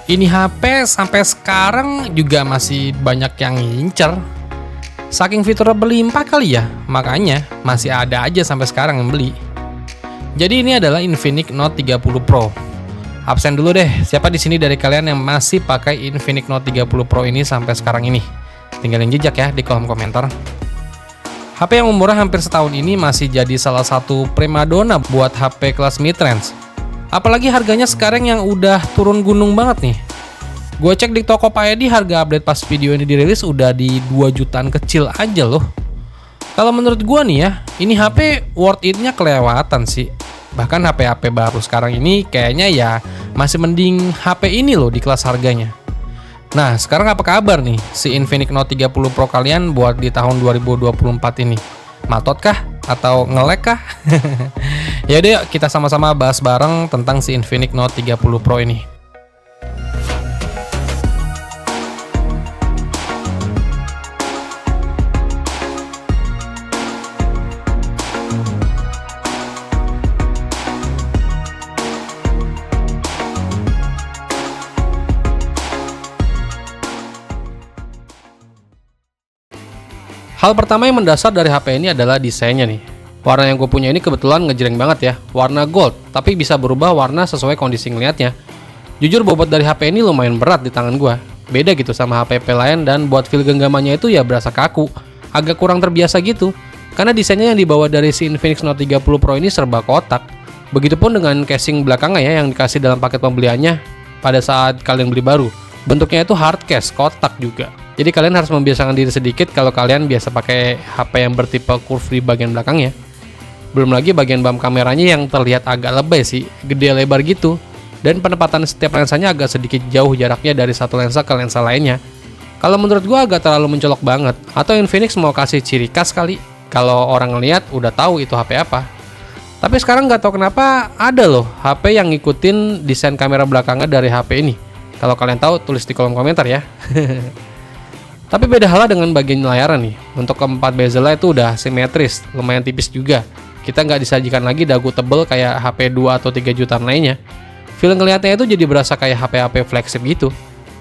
Ini HP sampai sekarang juga masih banyak yang ngincer. Saking fiturnya berlimpah kali ya, makanya masih ada aja sampai sekarang yang beli. Jadi ini adalah Infinix Note 30 Pro. Absen dulu deh, siapa di sini dari kalian yang masih pakai Infinix Note 30 Pro ini sampai sekarang ini? Tinggalin jejak ya di kolom komentar. HP yang umurnya hampir setahun ini masih jadi salah satu primadona buat HP kelas mid-range. Apalagi harganya sekarang yang udah turun gunung banget nih. Gue cek di Tokopedia harga update pas video ini dirilis udah di 2 jutaan kecil aja loh. Kalau menurut gue nih ya, ini HP worth it-nya kelewatan sih. Bahkan HP-HP baru sekarang ini kayaknya ya masih mending HP ini loh di kelas harganya. Nah, sekarang apa kabar nih si Infinix Note 30 Pro kalian buat di tahun 2024 ini? Matot kah? Atau nge-lag kah? Ya udah, kita sama-sama bahas bareng tentang si Infinix Note 30 Pro ini. Hal pertama yang mendasar dari HP ini adalah desainnya nih. Warna yang gue punya ini kebetulan ngejreng banget ya, warna gold, tapi bisa berubah warna sesuai kondisi ngeliatnya. Jujur bobot dari HP ini lumayan berat di tangan gue. Beda gitu sama HP lain dan buat feel genggamannya itu ya berasa kaku, agak kurang terbiasa gitu. Karena desainnya yang dibawa dari si Infinix Note 30 Pro ini serba kotak. Begitupun dengan casing belakangnya ya yang dikasih dalam paket pembeliannya pada saat kalian beli baru. Bentuknya itu hard case, kotak juga. Jadi kalian harus membiasakan diri sedikit kalau kalian biasa pakai HP yang bertipe curve di bagian belakangnya. Belum lagi bagian bump kameranya yang terlihat agak lebay sih, gede lebar gitu. Dan penempatan setiap lensanya agak sedikit jauh jaraknya dari satu lensa ke lensa lainnya. Kalau menurut gua agak terlalu mencolok banget. Atau Infinix mau kasih ciri khas kali, kalau orang ngeliat udah tahu itu HP apa. Tapi sekarang nggak tahu kenapa ada loh HP yang ngikutin desain kamera belakangnya dari HP ini. Kalau kalian tahu tulis di kolom komentar ya. Tapi beda halnya dengan bagian layar nih. Untuk keempat bezelnya itu udah simetris, lumayan tipis juga. Kita nggak disajikan lagi dagu tebel kayak HP 2 atau 3 jutaan lainnya. Feel ngeliatnya itu jadi berasa kayak HP-HP flagship gitu.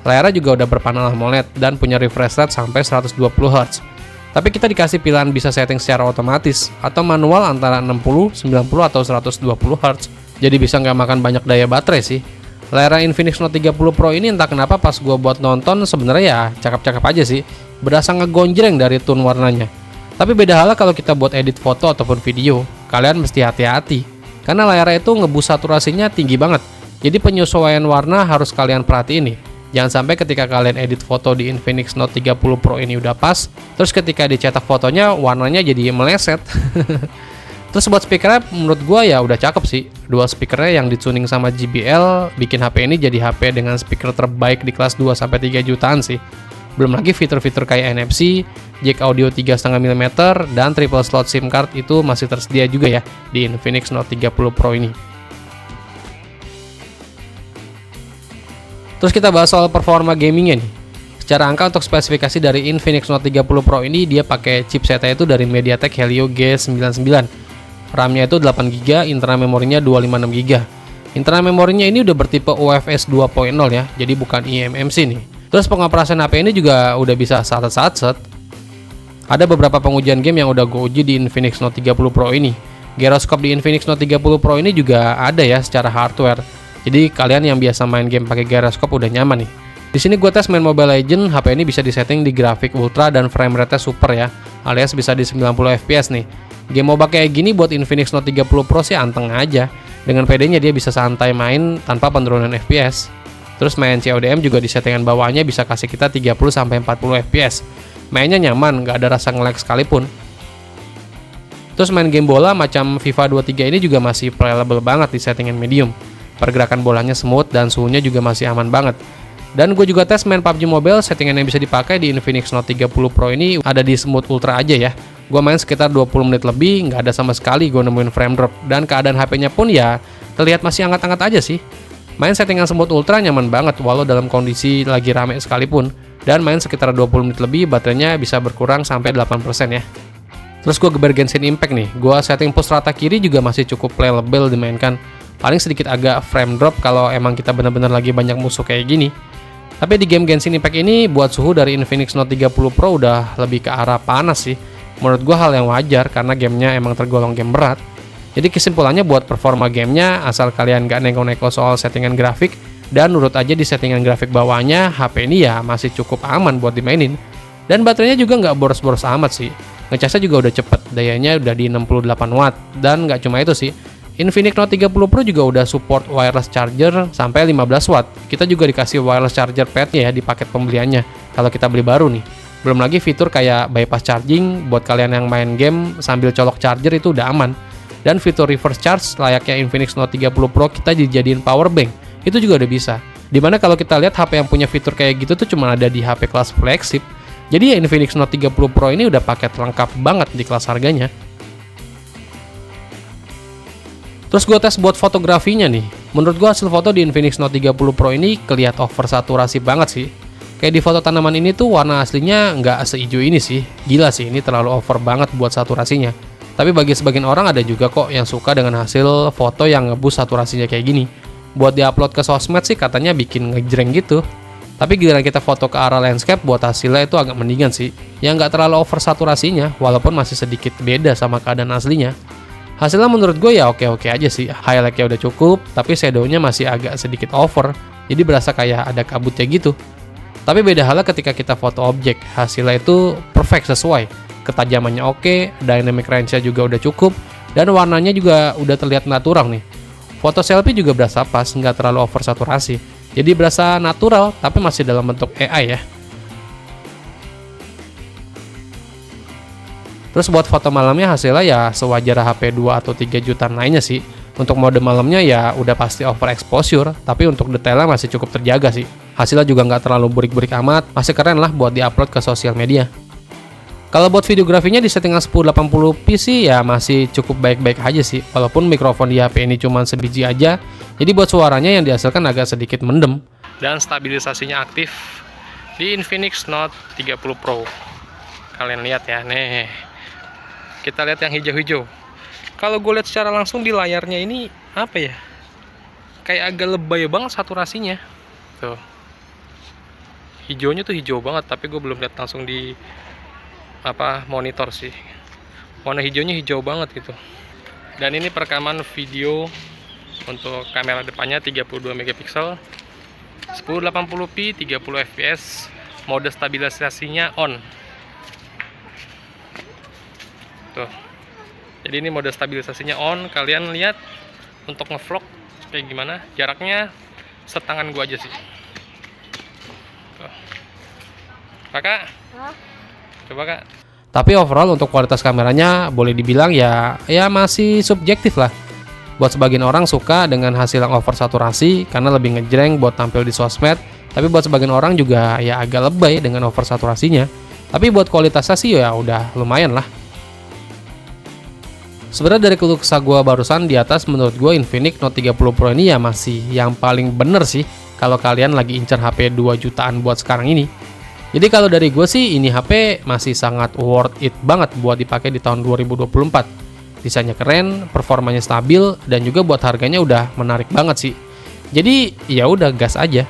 Layarnya juga udah berpanel AMOLED dan punya refresh rate sampai 120 Hz. Tapi kita dikasih pilihan bisa setting secara otomatis atau manual antara 60, 90 atau 120 Hz. Jadi bisa nggak makan banyak daya baterai sih. Layar Infinix Note 30 Pro ini entah kenapa pas gua buat nonton sebenarnya ya cakep-cakep aja sih. Berasa ngegonjreng dari tone warnanya. Tapi beda halnya kalau kita buat edit foto ataupun video. Kalian mesti hati-hati. Karena layarnya itu ngebus saturasinya tinggi banget. Jadi penyesuaian warna harus kalian perhatiin nih. Jangan sampai ketika kalian edit foto di Infinix Note 30 Pro ini udah pas, terus ketika dicetak fotonya warnanya jadi meleset. Terus buat speakernya menurut gua ya udah cakep sih. Dua speakernya yang dituning sama JBL bikin HP ini jadi HP dengan speaker terbaik di kelas 2-3 jutaan sih. Belum lagi fitur-fitur kayak NFC, jack audio 3,5 mm, dan triple slot SIM card itu masih tersedia juga ya di Infinix Note 30 Pro ini. Terus kita bahas soal performa gamingnya nih. Secara angka untuk spesifikasi dari Infinix Note 30 Pro ini dia pakai chipsetnya itu dari MediaTek Helio G99. RAM-nya itu 8GB, internal memorinya 256GB. Internal memorinya ini udah bertipe UFS 2.0 ya, jadi bukan eMMC nih. Terus pengoperasian HP ini juga udah bisa satset. Ada beberapa pengujian game yang udah gue uji di Infinix Note 30 Pro ini. Gyroscope di Infinix Note 30 Pro ini juga ada ya secara hardware. Jadi kalian yang biasa main game pakai gyroscope udah nyaman nih. Di sini gue tes main Mobile Legends, HP ini bisa disetting di grafik ultra dan frame rate-nya super ya, alias bisa di 90 fps nih. Game MOBA kayak gini buat Infinix Note 30 Pro sih anteng aja. Dengan PD-nya dia bisa santai main tanpa penurunan FPS. Terus main CODM juga di settingan bawahnya bisa kasih kita 30-40 fps. Mainnya nyaman, nggak ada rasa nge-lag sekalipun. Terus main game bola macam FIFA 23 ini juga masih playable banget di settingan medium. Pergerakan bolanya smooth dan suhunya juga masih aman banget. Dan gue juga tes main PUBG Mobile, settingan yang bisa dipakai di Infinix Note 30 Pro ini ada di smooth ultra aja ya. Gue main sekitar 20 menit lebih, nggak ada sama sekali gue nemuin frame drop. Dan keadaan HP-nya pun ya terlihat masih hangat-hangat aja sih. Main settingan smooth ultra nyaman banget walau dalam kondisi lagi rame sekalipun. Dan main sekitar 20 menit lebih, baterainya bisa berkurang sampai 8% ya. Terus gue geber Genshin Impact nih, gue setting push rata kiri juga masih cukup playable dimainkan. Paling sedikit agak frame drop kalau emang kita benar-benar lagi banyak musuh kayak gini. Tapi di game Genshin Impact ini buat suhu dari Infinix Note 30 Pro udah lebih ke arah panas sih. Menurut gua hal yang wajar karena gamenya emang tergolong game berat. Jadi kesimpulannya buat performa gamenya, asal kalian gak neko-neko soal settingan grafik dan nurut aja di settingan grafik bawahnya, HP ini ya masih cukup aman buat dimainin. Dan baterainya juga nggak boros-boros amat sih. Ngecasnya juga udah cepet, dayanya udah di 68 watt. Dan nggak cuma itu sih, Infinix Note 30 Pro juga udah support wireless charger sampai 15 watt. Kita juga dikasih wireless charger padnya ya di paket pembeliannya kalau kita beli baru nih. Belum lagi fitur kayak bypass charging buat kalian yang main game sambil colok charger itu udah aman. Dan fitur reverse charge layaknya Infinix Note 30 Pro kita dijadiin power bank, itu juga udah bisa. Dimana kalau kita lihat HP yang punya fitur kayak gitu tuh cuma ada di HP kelas flagship. Jadi ya Infinix Note 30 Pro ini udah paket lengkap banget di kelas harganya. Terus gue tes buat fotografinya nih. Menurut gue hasil foto di Infinix Note 30 Pro ini kelihatan over saturasi banget sih. Kayak di foto tanaman ini tuh warna aslinya nggak seijo ini sih. Gila sih, ini terlalu over banget buat saturasinya. Tapi bagi sebagian orang ada juga kok yang suka dengan hasil foto yang ngeboost saturasinya kayak gini. Buat diupload ke sosmed sih katanya bikin ngejreng gitu. Tapi giliran kita foto ke arah landscape buat hasilnya itu agak mendingan sih. Yang nggak terlalu over saturasinya, walaupun masih sedikit beda sama keadaan aslinya. Hasilnya menurut gue ya oke-oke aja sih, highlightnya udah cukup, tapi shadownya masih agak sedikit over, jadi berasa kayak ada kabutnya gitu. Tapi beda halnya ketika kita foto objek, hasilnya itu perfect sesuai, ketajamannya oke, dynamic range-nya juga udah cukup, dan warnanya juga udah terlihat natural nih. Foto selfie juga berasa pas, nggak terlalu over saturasi, jadi berasa natural, tapi masih dalam bentuk AI ya. Terus buat foto malamnya hasilnya ya sewajar HP 2 atau 3 jutaan lainnya sih. Untuk mode malamnya ya udah pasti overexposure, tapi untuk detailnya masih cukup terjaga sih. Hasilnya juga nggak terlalu burik-burik amat, masih keren lah buat diupload ke sosial media. Kalau buat videografinya di settingan 1080p sih ya masih cukup baik-baik aja sih. Walaupun mikrofon di HP ini cuma sebiji aja, jadi buat suaranya yang dihasilkan agak sedikit mendem. Dan stabilisasinya aktif di Infinix Note 30 Pro. Kalian lihat ya, nih. Kita lihat yang hijau-hijau. Kalau gue lihat secara langsung di layarnya ini apa ya? Kayak agak lebay banget saturasinya. Tuh. Hijaunya tuh hijau banget, tapi gue belum lihat langsung di monitor sih. Warna hijaunya hijau banget gitu. Dan ini perekaman video untuk kamera depannya 32 megapiksel, 1080p 30 fps, mode stabilisasinya on. Tuh. Jadi ini mode stabilisasinya on. Kalian lihat untuk ngevlog kayak gimana. Jaraknya setangan gua aja sih. Tuh. Kakak? Hah? Coba kak. Tapi overall untuk kualitas kameranya boleh dibilang ya masih subjektif lah. Buat sebagian orang suka dengan hasil yang over saturasi karena lebih ngejreng buat tampil di sosmed. Tapi buat sebagian orang juga ya agak lebay dengan over saturasinya. Tapi buat kualitasnya sih ya udah lumayan lah. Sebenarnya dari keluh kesah gue barusan di atas, menurut gue Infinix Note 30 Pro ini ya masih yang paling bener sih kalau kalian lagi incer HP 2 jutaan buat sekarang ini. Jadi kalau dari gue sih ini HP masih sangat worth it banget buat dipakai di tahun 2024. Desainnya keren, performanya stabil, dan juga buat harganya udah menarik banget sih. Jadi ya udah gas aja.